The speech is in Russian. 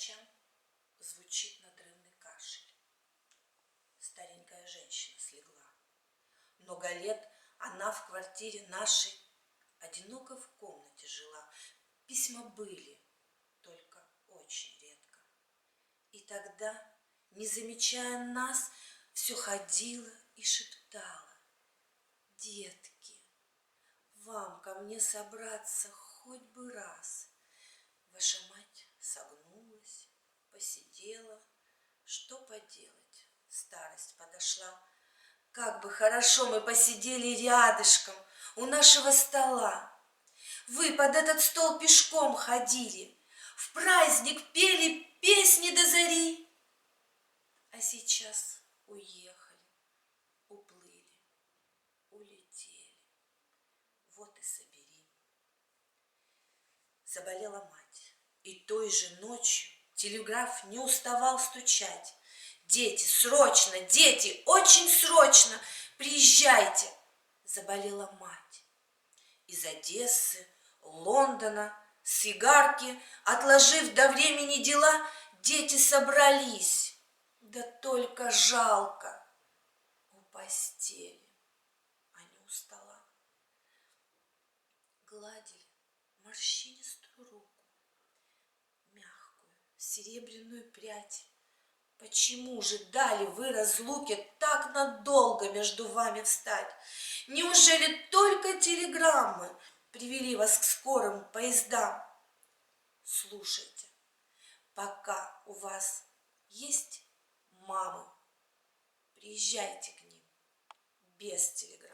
ночам звучит надрывный кашель. Старенькая женщина слегла. Много лет она в квартире нашей одиноко в комнате жила. Письма были, только очень редко. И тогда, не замечая нас, все ходила и шептала: детки, вам ко мне собраться хоть бы раз. Ваша мать согнулась, посидела. Что поделать, старость подошла. Как бы хорошо мы посидели рядышком у нашего стола. Вы под этот стол пешком ходили, в праздник пели песни до зари. А сейчас уехали, уплыли, улетели. Вот и собери. Заболела мать, и той же ночью телеграф не уставал стучать. Дети, срочно, дети, очень срочно, приезжайте. Заболела мать. Из Одессы, Лондона, с Игарки, отложив до времени дела, дети собрались. Да только жалко у постели, а не у стола. Гладили морщинистую руку, мягкую серебряную прядь. Почему же дали вы разлуке так надолго между вами встать? Неужели только телеграммы привели вас к скорым поездам? Слушайте, пока у вас есть мамы, приезжайте к ним без телеграмм.